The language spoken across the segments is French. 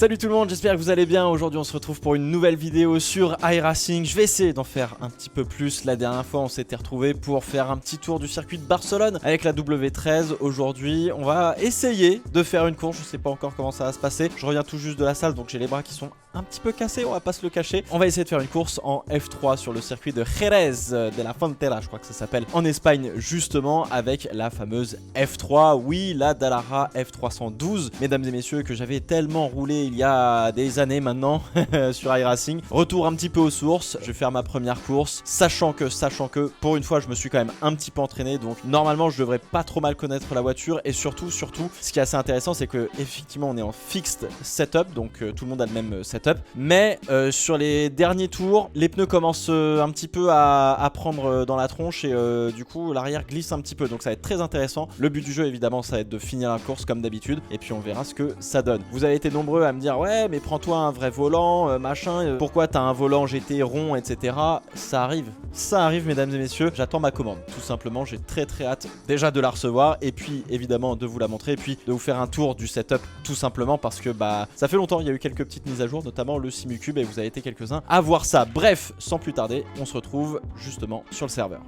Salut tout le monde, j'espère que vous allez bien. Aujourd'hui on se retrouve pour une nouvelle vidéo sur iRacing. Je vais essayer d'en faire un petit peu plus. La dernière fois on s'était retrouvé pour faire un petit tour du circuit de Barcelone avec la W13. Aujourd'hui on va essayer de faire une course. Je sais pas encore comment ça va se passer. Je reviens tout juste de la salle donc j'ai les bras qui sont un petit peu cassés, on va pas se le cacher. On va essayer de faire une course en F3 sur le circuit de Jerez de la Frontera, je crois que ça s'appelle, en Espagne justement, avec la fameuse F3. Oui, la Dallara F312, mesdames et messieurs, que j'avais tellement roulé il y a des années maintenant sur iRacing. Retour un petit peu aux sources, je vais faire ma première course, sachant que pour une fois je me suis quand même un petit peu entraîné, donc normalement je devrais pas trop mal connaître la voiture. Et surtout, ce qui est assez intéressant, c'est que effectivement on est en fixed setup, donc tout le monde a le même setup. Mais sur les derniers tours, les pneus commencent un petit peu à prendre dans la tronche et du coup l'arrière glisse un petit peu, donc ça va être très intéressant. Le but du jeu évidemment ça va être de finir la course comme d'habitude et puis on verra ce que ça donne. Vous avez été nombreux à me dire ouais mais prends-toi un vrai volant, machin, pourquoi t'as un volant GT rond, etc. Ça arrive mesdames et messieurs, j'attends ma commande tout simplement. J'ai très hâte déjà de la recevoir et puis évidemment de vous la montrer et puis de vous faire un tour du setup tout simplement parce que bah ça fait longtemps, il y a eu quelques petites mises à jour, notamment le Simucube, et vous avez été quelques-uns à voir ça. Bref, sans plus tarder, on se retrouve justement sur le serveur.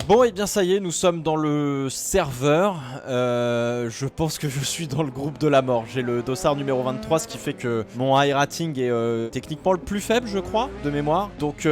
Bon et bien ça y est, nous sommes dans le serveur. Je pense que je suis dans le groupe de la mort. J'ai le dossard numéro 23, ce qui fait que mon iRating est techniquement le plus faible, je crois, de mémoire. Donc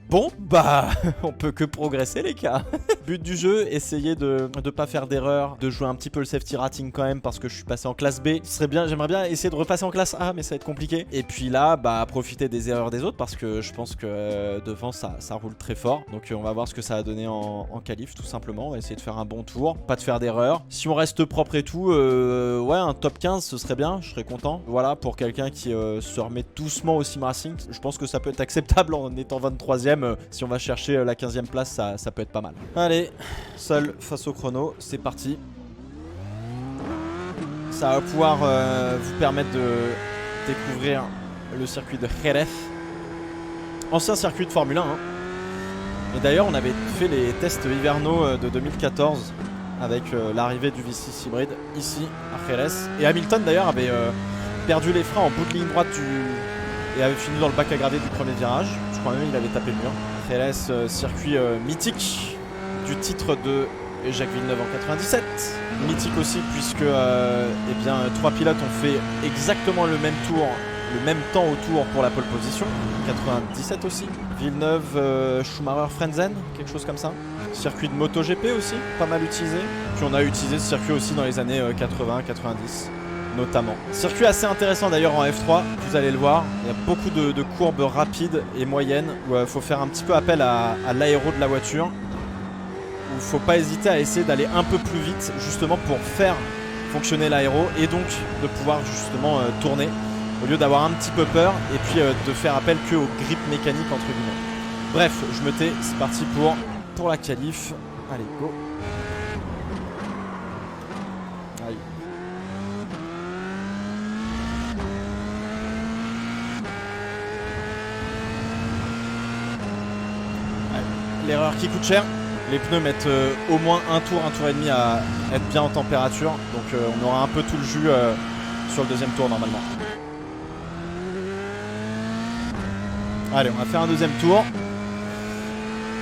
bon, bah on peut que progresser les gars. But du jeu, essayer de pas faire d'erreur, de jouer un petit peu le safety rating quand même, parce que je suis passé en classe B. Ce serait bien, j'aimerais bien essayer de repasser en classe A, mais ça va être compliqué. Et puis là, bah profiter des erreurs des autres, parce que je pense que devant ça roule très fort. Donc on va voir ce que ça va donner en qualif tout simplement. On va essayer de faire un bon tour, pas de faire d'erreur. Si on reste propre et tout, ouais, un top 15 ce serait bien, je serais content. Voilà, pour quelqu'un qui se remet doucement au sim racing, je pense que ça peut être acceptable en étant 23ème. Si on va chercher la 15ème place, ça peut être pas mal. Allez, seul face au chrono, c'est parti. Ça va pouvoir vous permettre de découvrir le circuit de Jerez, ancien circuit de Formule 1 hein. Et d'ailleurs on avait fait les tests hivernaux de 2014 avec l'arrivée du V6 hybride ici à Jerez. Et Hamilton d'ailleurs avait perdu les freins en bout de ligne droite et avait fini dans le bac à gravier du premier virage. Je crois même qu'il avait tapé le mur. Jerez, circuit mythique du titre de Jacques Villeneuve en 97. Mythique aussi puisque eh bien, 3 pilotes ont fait exactement le même tour, le même temps au tour pour la pole position. 97 aussi. Villeneuve, Schumacher, Frenzen, quelque chose comme ça. Circuit de MotoGP aussi, pas mal utilisé. Puis on a utilisé ce circuit aussi dans les années 80-90 notamment. Circuit assez intéressant d'ailleurs en F3, vous allez le voir. Il y a beaucoup de courbes rapides et moyennes où il faut faire un petit peu appel à l'aéro de la voiture. Où il ne faut pas hésiter à essayer d'aller un peu plus vite justement pour faire fonctionner l'aéro et donc de pouvoir justement tourner au lieu d'avoir un petit peu peur et puis de faire appel que aux grippes mécaniques entre guillemets. Bref, je me tais, c'est parti pour la qualif. Allez, go. Allez. L'erreur qui coûte cher. Les pneus mettent au moins un tour et demi à être bien en température. Donc on aura un peu tout le jus sur le deuxième tour normalement. Allez, on va faire un deuxième tour.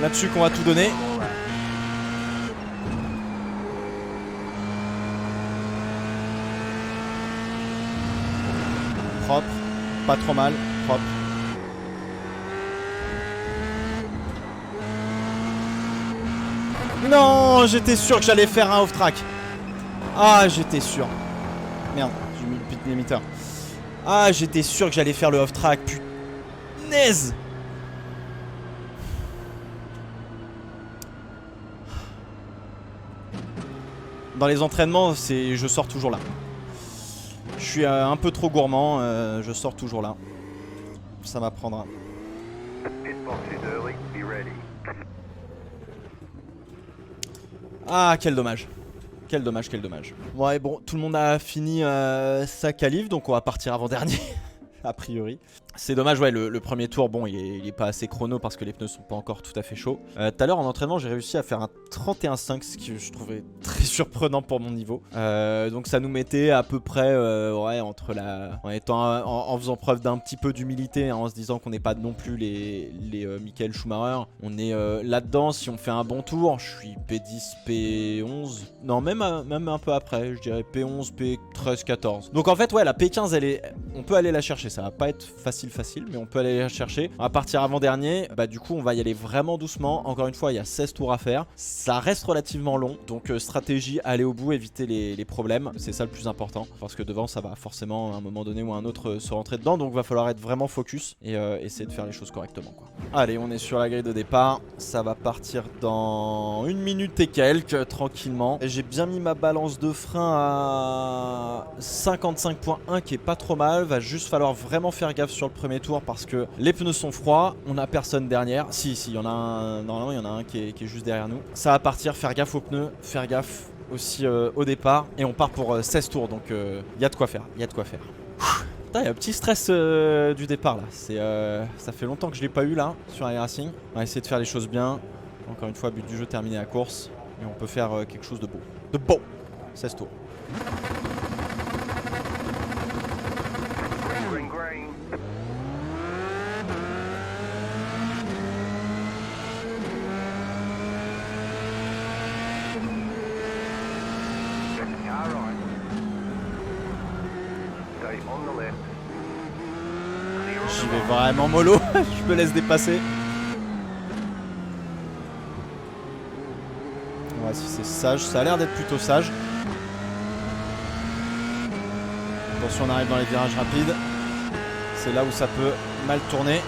Là-dessus qu'on va tout donner. Propre, pas trop mal, propre. Non, j'étais sûr que j'allais faire un off-track. Ah, j'étais sûr. Merde, j'ai mis le pit limiter. Ah, j'étais sûr que j'allais faire le off-track. Punaise. Dans les entraînements, je sors toujours là. Je suis un peu trop gourmand, je sors toujours là. Ça m'apprendra. Ah, quel dommage. Quel dommage. Ouais, bon, tout le monde a fini sa qualif, donc on va partir avant-dernier. a priori. C'est dommage, ouais, le premier tour, bon, il est pas assez chrono parce que les pneus sont pas encore tout à fait chauds. Tout à l'heure en entraînement, j'ai réussi à faire un 31,5, ce que je trouvais très surprenant pour mon niveau. Donc ça nous mettait à peu près, ouais, entre la... en faisant preuve d'un petit peu d'humilité, hein, en se disant qu'on n'est pas non plus les Michael Schumacher. On est là-dedans, si on fait un bon tour, je suis P10, P11, non, même un peu après, je dirais P11, P13, 14. Donc en fait, ouais, la P15, on peut aller la chercher, ça va pas être facile, mais on peut aller la chercher. On va partir avant-dernier, bah du coup on va y aller vraiment doucement. Encore une fois, il y a 16 tours à faire, ça reste relativement long, donc stratégie, aller au bout, éviter les problèmes, c'est ça le plus important, parce que devant ça va forcément à un moment donné ou à un autre se rentrer dedans, donc va falloir être vraiment focus et essayer de faire les choses correctement, quoi. Allez, on est sur la grille de départ, ça va partir dans 1 minute et quelques, tranquillement. J'ai bien mis ma balance de frein à 55.1 qui est pas trop mal, va juste falloir vraiment faire gaffe sur le premier tour parce que les pneus sont froids, on a personne derrière. Si, il y en a un, normalement il y en a un qui est juste derrière nous. Ça va partir, faire gaffe aux pneus, faire gaffe aussi au départ et on part pour 16 tours, donc il y a de quoi faire, il y a de quoi faire. Putain, il y a un petit stress du départ là, ça fait longtemps que je l'ai pas eu là sur iRacing. On va essayer de faire les choses bien. Encore une fois, but du jeu, terminer la course et on peut faire quelque chose de beau. De beau. 16 tours. J'y vais vraiment mollo, je me laisse dépasser. Ouais, si c'est sage, ça a l'air d'être plutôt sage. Attention, on arrive dans les virages rapides. C'est là où ça peut mal tourner.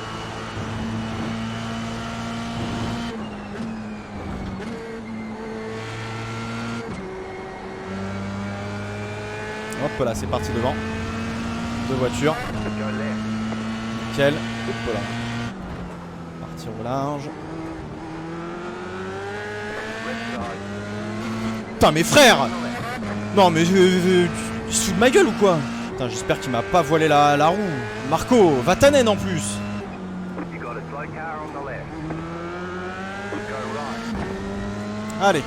Hop là, c'est parti devant. Deux voitures. Nickel. Hop là. Partir au large. Putain, mes frères! Non, mais il se fout de ma gueule ou quoi? Putain, j'espère qu'il m'a pas voilé la roue. Marco, Vatanen en plus. Allez.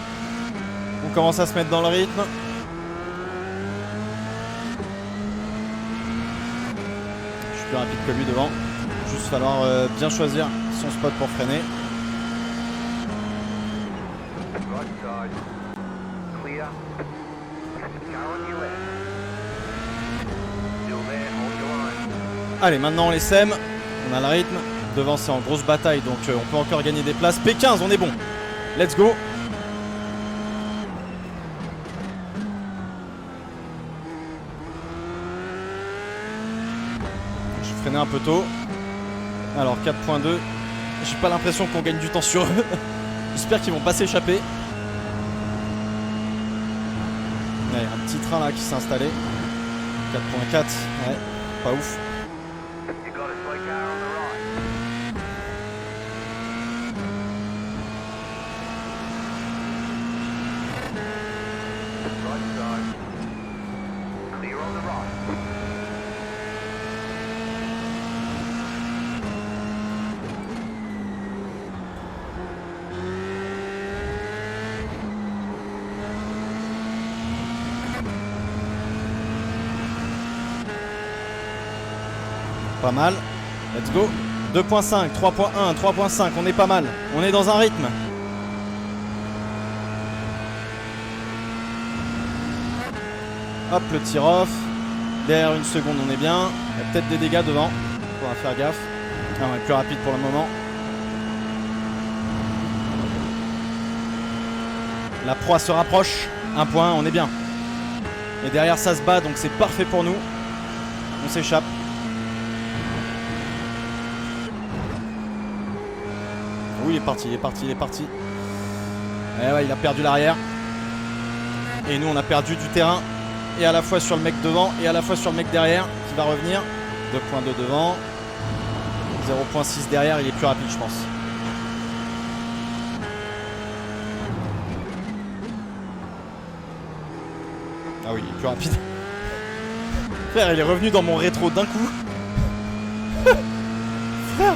On commence à se mettre dans le rythme. Je suis plus rapide que lui devant. Juste falloir bien choisir son spot pour freiner. Allez, maintenant on les sème. On a le rythme. Devant c'est en grosse bataille, donc on peut encore gagner des places. P15, on est bon. Let's go. J'ai freiné un peu tôt. Alors 4.2. J'ai pas l'impression qu'on gagne du temps sur eux. J'espère qu'ils vont pas s'échapper. Il y a un petit train là qui s'est installé. 4.4. Ouais, pas ouf. Pas mal. Let's go. 2.5, 3.1, 3.5. On est pas mal. On est dans un rythme. Hop, le tir-off. Derrière une seconde, on est bien. Il y a peut-être des dégâts devant. On va faire gaffe. Ah, on est plus rapide pour le moment. La proie se rapproche. Un point, on est bien. Et derrière, ça se bat, donc c'est parfait pour nous. On s'échappe. Oui, il est parti, il est parti, il est parti. Eh ouais, il a perdu l'arrière. Et nous, on a perdu du terrain. Et à la fois sur le mec devant et à la fois sur le mec derrière qui va revenir. 2.2 devant. 0.6 derrière, il est plus rapide, je pense. Ah oui, il est plus rapide. Frère, il est revenu dans mon rétro d'un coup. Frère.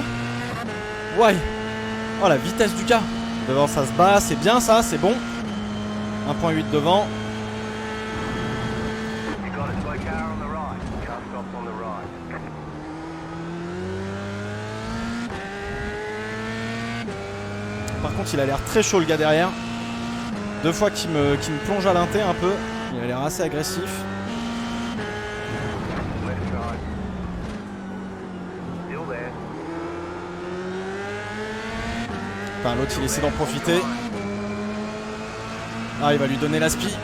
Ouais. Oh la vitesse du gars. Devant ça se bat, c'est bien ça, c'est bon. 1.8 devant. Par contre il a l'air très chaud le gars derrière. Deux fois qu'il me plonge à l'inté un peu. Il a l'air assez agressif. Enfin, l'autre il essaie d'en profiter. Ah, il va lui donner l'aspi.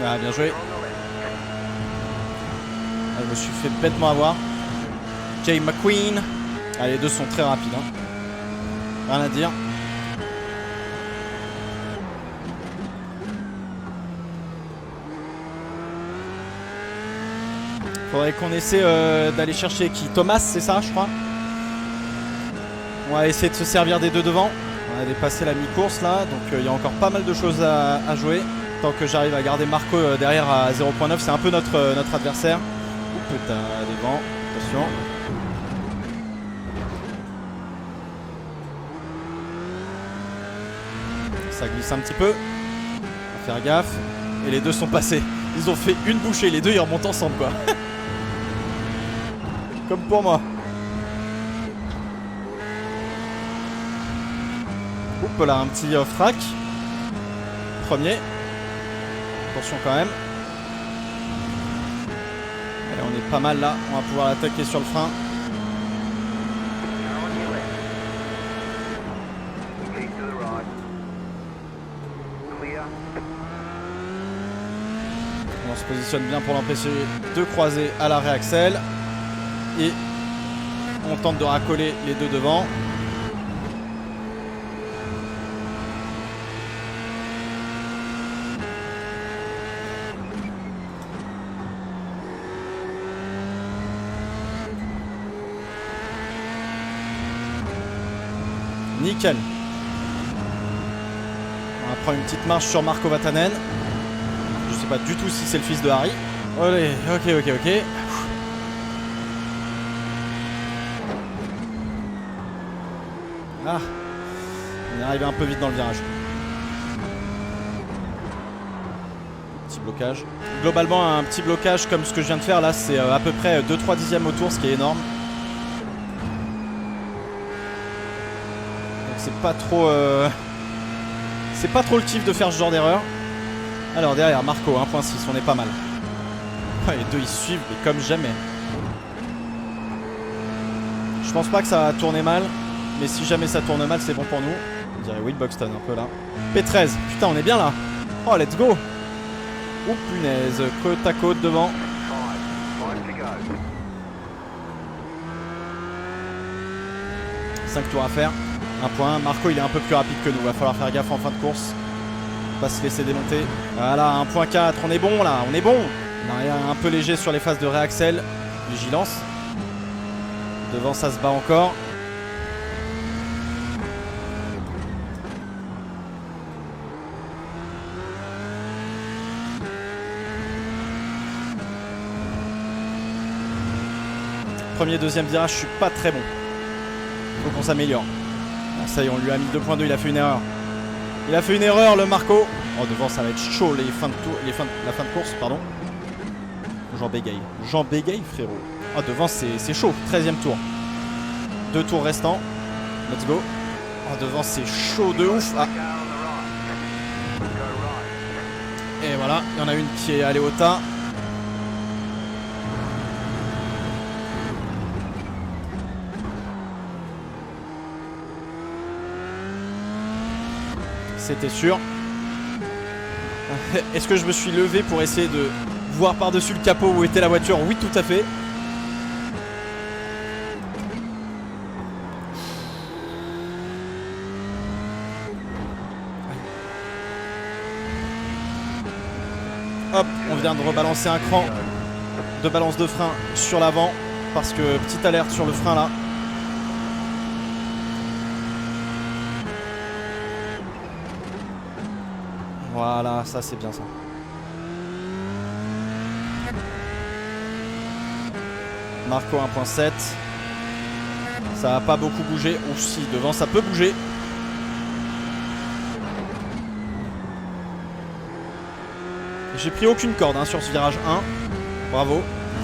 Ah, bien joué. Ah, je me suis fait bêtement avoir. Jay McQueen. Ah, les deux sont très rapides. Hein. Rien à dire. Faudrait qu'on essaie d'aller chercher qui? Thomas, c'est ça, je crois. On va essayer de se servir des deux devant. On a dépassé la mi-course là, donc il y a encore pas mal de choses à jouer. Tant que j'arrive à garder Marco derrière à 0.9, c'est un peu notre adversaire. Ouh, putain, devant, attention. Ça glisse un petit peu. On va faire gaffe. Et les deux sont passés. Ils ont fait une bouchée, les deux ils remontent ensemble quoi. Comme pour moi. Oups là, un petit frac. Premier. Attention quand même. Allez, on est pas mal là. On va pouvoir attaquer sur le frein. On se positionne bien pour l'empêcher de croiser à l'arrêt Axel. Et on tente de racoler les deux devant. Nickel. On va prendre une petite marche sur Marco Vatanen. Je sais pas du tout si c'est le fils de Harry. Allez, ok. Ah, on est arrivé un peu vite dans le virage. Petit blocage. Globalement, un petit blocage comme ce que je viens de faire là, c'est à peu près 2-3 dixièmes au tour, ce qui est énorme. Donc c'est pas trop le kiff de faire ce genre d'erreur. Alors derrière Marco 1.6, on est pas mal. Ouais, les deux ils suivent mais comme jamais. Je pense pas que ça va tourner mal. Mais si jamais ça tourne mal, c'est bon pour nous. On dirait Will Buxton un peu là. P13, putain, on est bien là. Oh, let's go. Oh punaise, côte à côte devant. « 5 tours à faire. Un point. Marco, il est un peu plus rapide que nous. Va falloir faire gaffe en fin de course. Pas se laisser démonter. Voilà, 1.4. On est bon là, on est bon. On est un peu léger sur les phases de réaxel. Vigilance. Devant, ça se bat encore. Premier, deuxième virage, je suis pas très bon. Faut qu'on s'améliore. Ah, ça y est, on lui a mis 2.2, il a fait une erreur. Il a fait une erreur le Marco. Oh, devant ça va être chaud la fin de course, pardon. Jean bégaye frérot. Oh, devant c'est chaud, 13e tour. 2 tours restants. Let's go. Oh, devant c'est chaud de ouf. Ah. Et voilà, il y en a une qui est allée au tas. C'était sûr. Est-ce que je me suis levé pour essayer de voir par-dessus le capot où était la voiture? Oui, tout à fait. vient de rebalancer un cran de balance de frein sur l'avant. Parce que petite alerte sur le frein là. Voilà, ça c'est bien ça. Marco 1.7. Ça va pas beaucoup bouger. Ou si, devant ça peut bouger. J'ai pris aucune corde hein, sur ce virage 1. Bravo.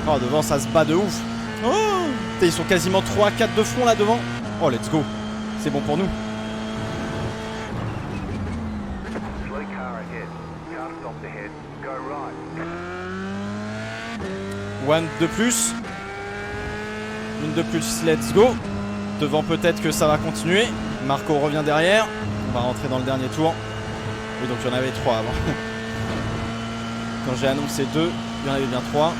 Oh, devant ça se bat de ouf. Oh, ils sont quasiment 3-4 de front là devant. Oh, let's go. C'est bon pour nous. One de plus. Une de plus, let's go. Devant peut-être que ça va continuer. Marco revient derrière. On va rentrer dans le dernier tour. Oui, donc il y en avait 3 avant. Quand j'ai annoncé 2, il y en avait bien 3.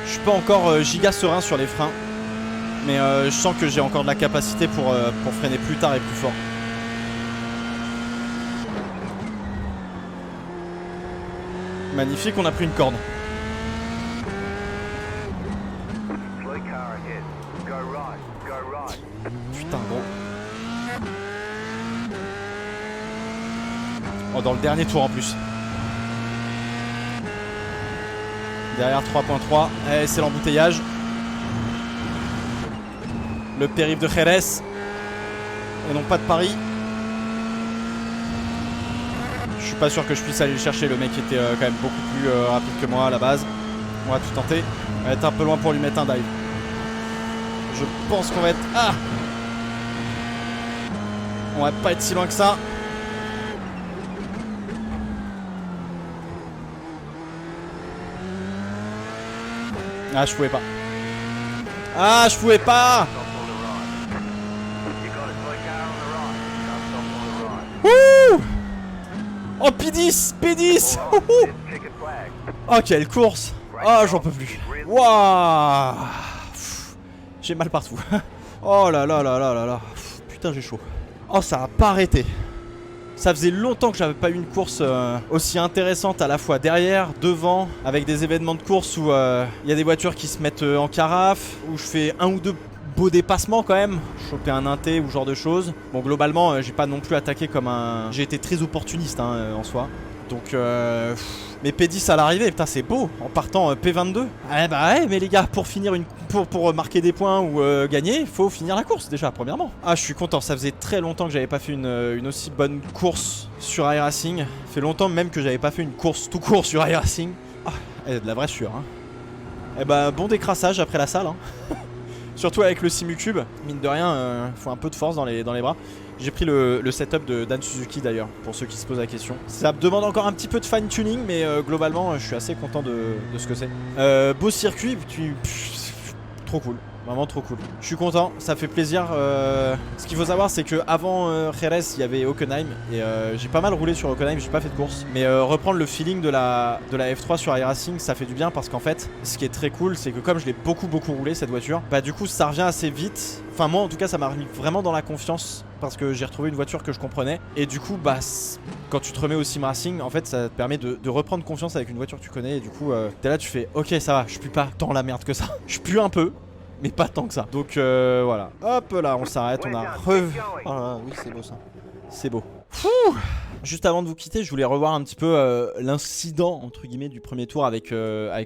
Je suis pas encore giga serein sur les freins. Mais je sens que j'ai encore de la capacité pour freiner plus tard et plus fort. Magnifique, on a pris une corde. Putain gros. Oh, dans le dernier tour en plus. Derrière 3.3. Eh, c'est l'embouteillage. Le périph' de Jerez. Et non pas de Paris. Je suis pas sûr que je puisse aller le chercher. Le mec était quand même beaucoup plus rapide que moi à la base. On va tout tenter. On va être un peu loin pour lui mettre un dive. Je pense qu'on va être... Ah! On va pas être si loin que ça. Ah, je pouvais pas. Ah, je pouvais pas! Wouh! Oh, P10! P10! Oh, quelle course! Oh, j'en peux plus. Waouh! J'ai mal partout. Oh là là là là là là. Putain, j'ai chaud. Oh, ça a pas arrêté. Ça faisait longtemps que j'avais pas eu une course aussi intéressante à la fois derrière, devant, avec des événements de course où il y a des voitures qui se mettent en carafe, où je fais un ou deux beaux dépassements quand même, choper un inté ou ce genre de choses. Bon, globalement, j'ai pas non plus attaqué comme un... J'ai été très opportuniste hein, en soi. Donc, mais P10 à l'arrivée, putain, c'est beau. En partant P22. Eh bah ouais, mais les gars, pour finir pour marquer des points ou gagner, il faut finir la course déjà, premièrement. Ah, je suis content. Ça faisait très longtemps que j'avais pas fait une aussi bonne course sur iRacing. Ça fait longtemps même que j'avais pas fait une course tout court sur iRacing. Ah, de la vraie sueur. Hein. Eh bah, bon décrassage après la salle. Hein. Surtout avec le Simucube. Mine de rien, faut un peu de force dans les bras. J'ai pris le setup de Dan Suzuki d'ailleurs, pour ceux qui se posent la question. Ça me demande encore un petit peu de fine tuning, mais globalement, je suis assez content de ce que c'est. Beau circuit, trop cool. Vraiment trop cool. Je suis content, ça fait plaisir. Ce qu'il faut savoir, c'est qu'avant Jerez, il y avait Hockenheim. Et j'ai pas mal roulé sur Hockenheim, j'ai pas fait de course. Mais reprendre le feeling de la F3 sur iRacing, ça fait du bien parce qu'en fait, ce qui est très cool, c'est que comme je l'ai beaucoup roulé cette voiture, bah du coup, ça revient assez vite. Enfin, moi en tout cas, ça m'a remis vraiment dans la confiance parce que j'ai retrouvé une voiture que je comprenais. Et du coup, bah, quand tu te remets au sim racing, en fait, ça te permet de reprendre confiance avec une voiture que tu connais. Et du coup, t'es là, tu fais ok, ça va, je pue pas tant la merde que ça. Je pue un peu. Mais pas tant que ça. Donc voilà. Hop là, on s'arrête. On a revu. Oh là, oui, c'est beau ça. C'est beau. Fouh. Juste avant de vous quitter, je voulais revoir un petit peu l'incident entre guillemets du premier tour avec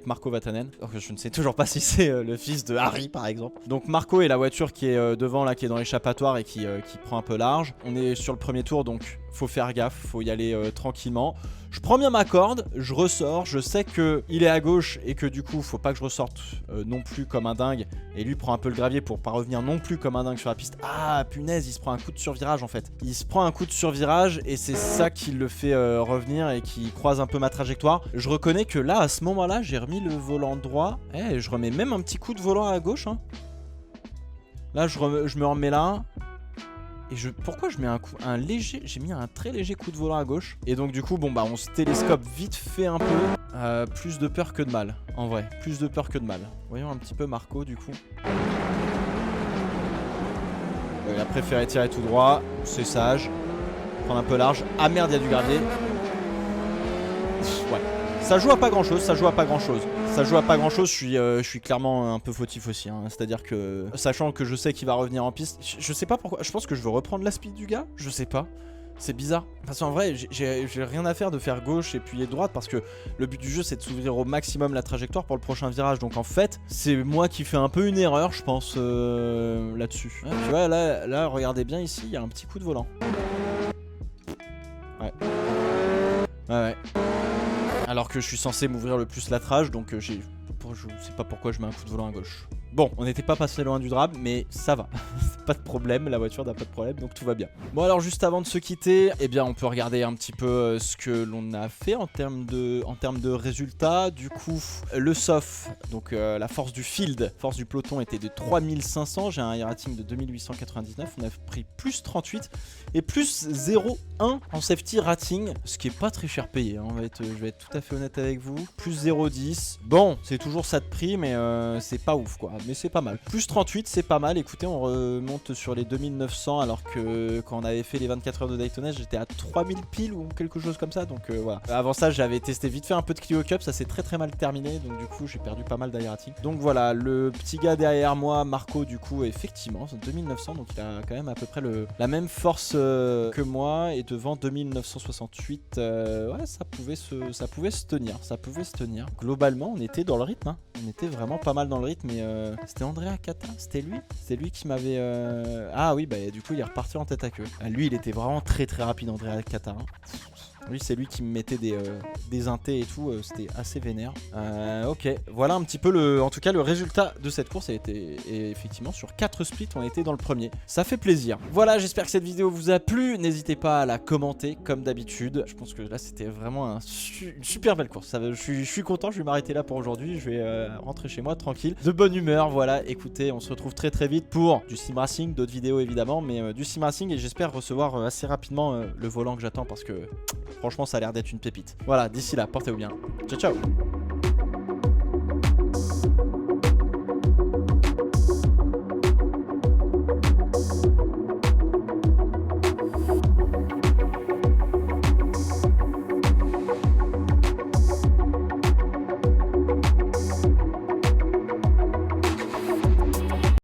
Marco Vatanen. Donc, je ne sais toujours pas si c'est le fils de Harry par exemple. Donc Marco est la voiture qui est devant là, qui est dans l'échappatoire et qui prend un peu large. On est sur le premier tour, donc faut faire gaffe, faut y aller tranquillement. Je prends bien ma corde, je ressors, je sais qu'il est à gauche et que du coup faut pas que je ressorte non plus comme un dingue. Et lui prend un peu le gravier pour pas revenir non plus comme un dingue sur la piste. Ah punaise, il se prend un coup de survirage en fait. Il se prend un coup de survirage et c'est ça qui le fait revenir et qui croise un peu ma trajectoire. Je reconnais que là, à ce moment-là, j'ai remis le volant droit. Eh, je remets même un petit coup de volant à gauche. Hein. Là, je me remets là. Et pourquoi je mets un léger... J'ai mis un très léger coup de volant à gauche. Et donc du coup, bon bah on se télescope vite fait un peu. Plus de peur que de mal, en vrai. Plus de peur que de mal. Voyons un petit peu Marco du coup. Il a préféré tirer tout droit. C'est sage. Prendre un peu large. Ah merde, il y a du gravier. Ouais. Ça joue à pas grand chose, ça joue à pas grand chose. Ça joue à pas grand chose, je suis clairement un peu fautif aussi. Hein. C'est-à-dire que, sachant que je sais qu'il va revenir en piste, je sais pas pourquoi. Je pense que je veux reprendre la speed du gars. Je sais pas. C'est bizarre. Parce qu'en vrai, j'ai rien à faire de faire gauche et puis droite parce que le but du jeu c'est de s'ouvrir au maximum la trajectoire pour le prochain virage. Donc en fait, c'est moi qui fais un peu une erreur, je pense, là-dessus. Ouais, tu vois, là, regardez bien ici, il y a un petit coup de volant. Ouais. Ouais. Alors que je suis censé m'ouvrir le plus la trage, donc je sais pas pourquoi je mets un coup de volant à gauche. Bon, on n'était pas passé loin du drame, mais ça va. Pas de problème, la voiture n'a pas de problème, donc tout va bien. Bon alors juste avant de se quitter, eh bien on peut regarder un petit peu ce que l'on a fait en termes de résultats. Du coup, le SOF, donc la force du field, force du peloton était de 3500. J'ai un high rating de 2899. On a pris plus 38 et plus 0,1 en safety rating, ce qui est pas très cher payé. Hein. Je vais être tout à fait honnête avec vous. Plus 0,10. Bon, c'est toujours ça de prix, mais c'est pas ouf quoi. Mais c'est pas mal. Plus 38, c'est pas mal. Écoutez, on remonte sur les 2900 alors que quand on avait fait les 24 heures de Daytona, j'étais à 3000 piles ou quelque chose comme ça. Donc voilà. Avant ça, j'avais testé vite fait un peu de Clio Cup. Ça s'est très mal terminé. Donc du coup, j'ai perdu pas mal d'high rating. Donc voilà, le petit gars derrière moi, Marco, du coup, effectivement, c'est 2900. Donc il a quand même à peu près la même force que moi. Et devant 2968, ouais, ça pouvait se tenir. Ça pouvait se tenir. Globalement, on était dans le rythme. Hein. On était vraiment pas mal dans le rythme. Et c'était Andrea Cata, c'était lui. C'est lui qui m'avait... Ah oui, bah du coup il est reparti en tête à queue. Lui il était vraiment très rapide, Andrea Cata. Hein. Lui c'est lui qui me mettait des intés et tout, c'était assez vénère. Ok, voilà un petit peu en tout cas le résultat de cette course. Et effectivement sur 4 splits on était dans le premier. Ça fait plaisir. Voilà, j'espère que cette vidéo vous a plu. N'hésitez pas à la commenter comme d'habitude. Je pense que là c'était vraiment une super belle course. Je suis content, je vais m'arrêter là pour aujourd'hui. Je vais rentrer chez moi tranquille, de bonne humeur. Voilà, écoutez, on se retrouve très vite pour du sim racing, d'autres vidéos évidemment, mais du sim racing, et j'espère recevoir assez rapidement le volant que j'attends parce que franchement ça a l'air d'être une pépite. Voilà, d'ici là, portez-vous bien. Ciao ciao.